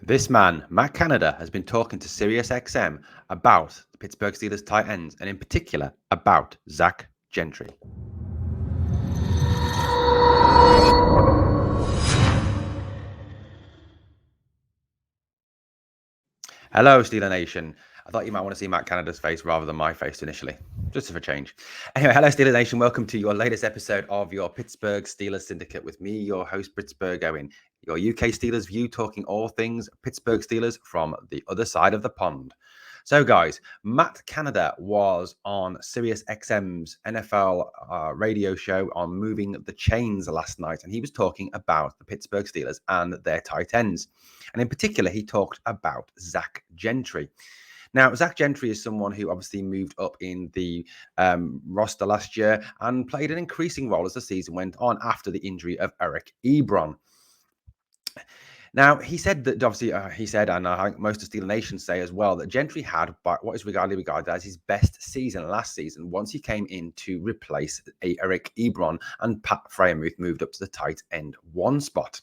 This man, Matt Canada, has been talking to Sirius XM about the Pittsburgh Steelers tight ends and in particular about Zach Gentry. Hello, Steeler Nation. I thought you might want to see Matt Canada's face rather than my face initially, just for a change. Anyway, hello, Steeler Nation. Welcome to your latest episode of your Pittsburgh Steelers Syndicate with me, your host, Britsburgh, Owen, your UK Steelers view, talking all things Pittsburgh Steelers from the other side of the pond. So, guys, Matt Canada was on Sirius XM's NFL radio show on Moving the Chains last night, and he was talking about the Pittsburgh Steelers and their tight ends. And in particular, he talked about Zach Gentry. Now, Zach Gentry is someone who obviously moved up in the roster last year and played an increasing role as the season went on after the injury of Eric Ebron. Now, he said that obviously, he said, and I think most of Steeler Nation say as well, that Gentry had what is regarded as his best season last season once he came in to replace Eric Ebron and Pat Freiermuth moved up to the tight end one spot.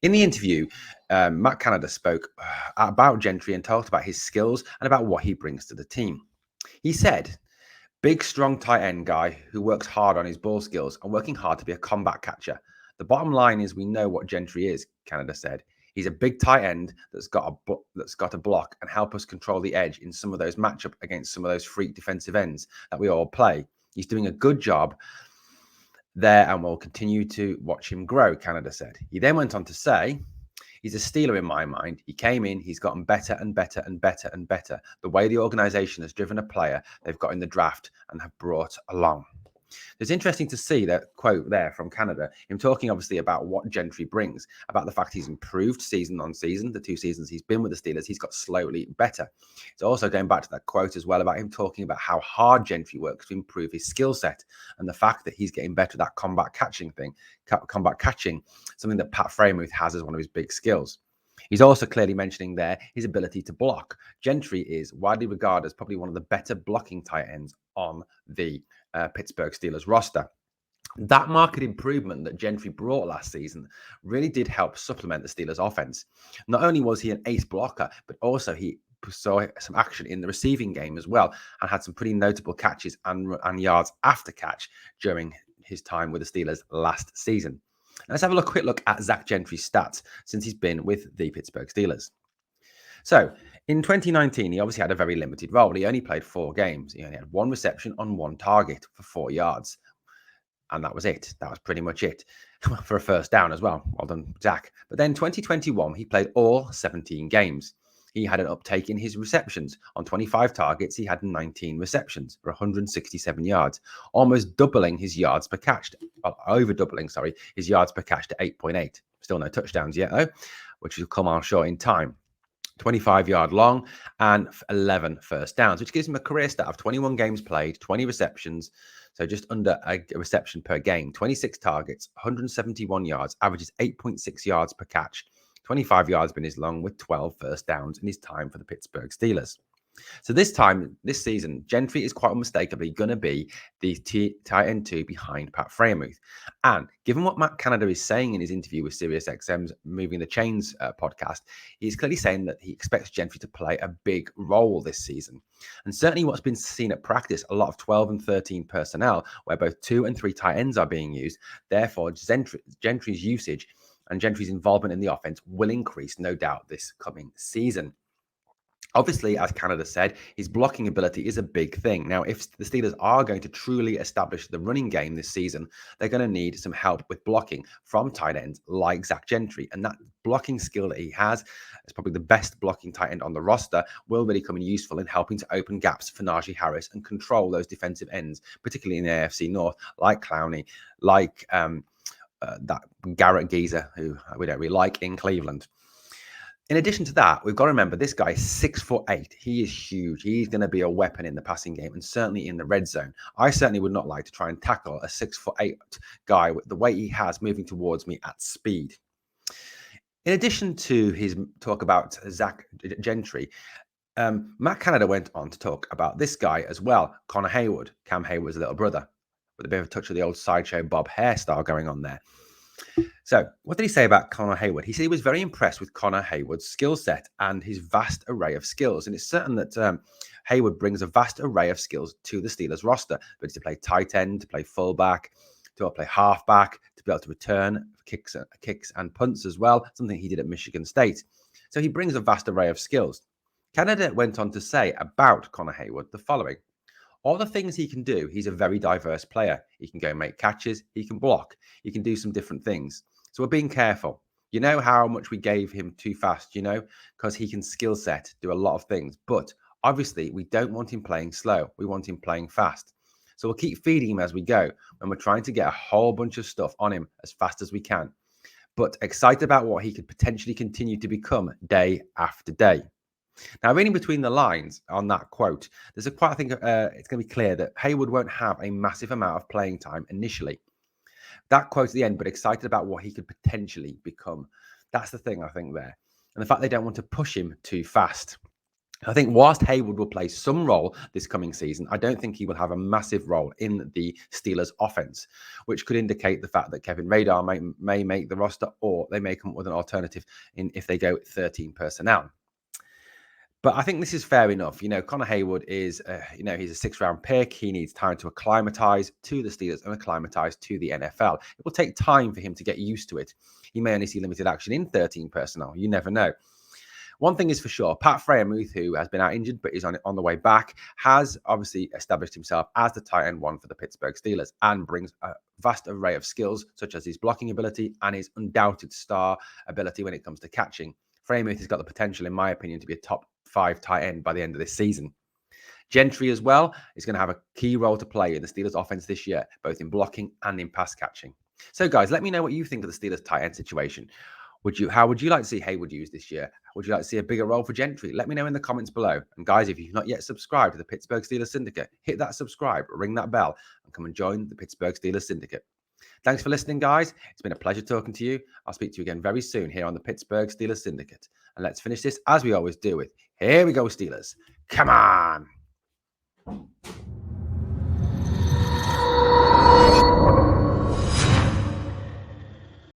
In the interview, Matt Canada spoke about Gentry and talked about his skills and about what he brings to the team. He said, big, strong tight end guy who works hard on his ball skills and working hard to be a combat catcher. The bottom line is we know what Gentry is, Canada said. He's a big tight end that's got a block and help us control the edge in some of those matchup against some of those freak defensive ends that we all play. He's doing a good job there and we'll continue to watch him grow, Canada said. He then went on to say, he's a Steeler in my mind. He came in, he's gotten better and better and better and better. The way the organization has driven a player they've got in the draft and have brought along. It's interesting to see that quote there from Canada, him talking obviously about what Gentry brings, about the fact he's improved season on season. The 2 seasons he's been with the Steelers, he's got slowly better. It's also going back to that quote as well about him talking about how hard Gentry works to improve his skill set and the fact that he's getting better at that combat catching, something that Pat Freiermuth has as one of his big skills. He's also clearly mentioning there his ability to block. Gentry is widely regarded as probably one of the better blocking tight ends on the Pittsburgh Steelers roster. That market improvement that Gentry brought last season really did help supplement the Steelers' offense. Not only was he an ace blocker, but also he saw some action in the receiving game as well and had some pretty notable catches and yards after catch during his time with the Steelers last season. Let's have a quick look at Zach Gentry's stats since he's been with the Pittsburgh Steelers. So, in 2019, he obviously had a very limited role. He only played 4 games. He only had 1 reception on 1 target for 4 yards. And that was it. That was pretty much it for a first down as well. Well done, Zach. But then 2021, he played all 17 games. He had an uptake in his receptions. On 25 targets, he had 19 receptions for 167 yards, almost doubling his yards per catch. Well, over doubling, his yards per catch to 8.8. Still no touchdowns yet, though, which will come on short in time. 25-yard long and 11 first downs, which gives him a career stat of 21 games played, 20 receptions, so just under a reception per game, 26 targets, 171 yards, averages 8.6 yards per catch. 25 yards been his long with 12 first downs in his time for the Pittsburgh Steelers. So this season, Gentry is quite unmistakably going to be the tight end 2 behind Pat Freiermuth. And given what Matt Canada is saying in his interview with Sirius XM's Moving the Chains podcast, he's clearly saying that he expects Gentry to play a big role this season. And certainly what's been seen at practice, a lot of 12 and 13 personnel, where both 2 and 3 tight ends are being used. Therefore, Gentry's usage and Gentry's involvement in the offense will increase, no doubt, this coming season. Obviously, as Canada said, his blocking ability is a big thing. Now, if the Steelers are going to truly establish the running game this season, they're going to need some help with blocking from tight ends like Zach Gentry. And that blocking skill that he has, is probably the best blocking tight end on the roster, will really come in useful in helping to open gaps for Najee Harris and control those defensive ends, particularly in the AFC North, like Clowney, like that Garrett Geezer, who we don't really like in Cleveland. In addition to that, we've got to remember this guy is 6'8". He is huge. He's going to be a weapon in the passing game and certainly in the red zone. I certainly would not like to try and tackle a 6'8" guy with the way he has moving towards me at speed. In addition to his talk about Zach Gentry, Matt Canada went on to talk about this guy as well, Connor Heywood, Cam Heyward's little brother, with a bit of a touch of the old sideshow Bob hairstyle going on there. So, what did he say about Connor Heyward? He said he was very impressed with Connor Heyward's skill set and his vast array of skills. And it's certain that Heywood brings a vast array of skills to the Steelers roster, but to play tight end, to play fullback, to play halfback, to be able to return kicks and punts as well, something he did at Michigan State. So he brings a vast array of skills. Canada went on to say about Connor Heyward the following. All the things he can do, he's a very diverse player. He can go make catches, he can block, he can do some different things. So we're being careful. You know how much we gave him too fast, because he can skill set, do a lot of things. But obviously, we don't want him playing slow. We want him playing fast. So we'll keep feeding him as we go. And we're trying to get a whole bunch of stuff on him as fast as we can. But excited about what he could potentially continue to become day after day. Now, reading between the lines on that quote, there's it's going to be clear that Heywood won't have a massive amount of playing time initially. That quote at the end, but excited about what he could potentially become. That's the thing, I think, there. And the fact they don't want to push him too fast. I think whilst Heywood will play some role this coming season, I don't think he will have a massive role in the Steelers' offense, which could indicate the fact that Kevin Radar may make the roster, or they may come up with an alternative if they go 13 personnel. But I think this is fair enough. Connor Heyward is, he's a sixth-round pick. He needs time to acclimatize to the Steelers and acclimatize to the NFL. It will take time for him to get used to it. He may only see limited action in 13 personnel. You never know. One thing is for sure, Pat Freiermuth, who has been out injured but is on the way back, has obviously established himself as the tight end one for the Pittsburgh Steelers and brings a vast array of skills, such as his blocking ability and his undoubted star ability when it comes to catching. Freiermuth has got the potential, in my opinion, to be a top 5 tight end by the end of this season. Gentry as well is going to have a key role to play in the Steelers offense this year, both in blocking and in pass catching. So guys, let me know what you think of the Steelers tight end situation. How would you like to see Heywood used this year? Would you like to see a bigger role for Gentry? Let me know in the comments below. And guys, if you've not yet subscribed to the Pittsburgh Steelers Syndicate, hit that subscribe, ring that bell, and come and join the Pittsburgh Steelers Syndicate. Thanks for listening, guys. It's been a pleasure talking to you. I'll speak to you again very soon here on the Pittsburgh Steelers Syndicate. And let's finish this as we always do with, here we go, Steelers. Come on.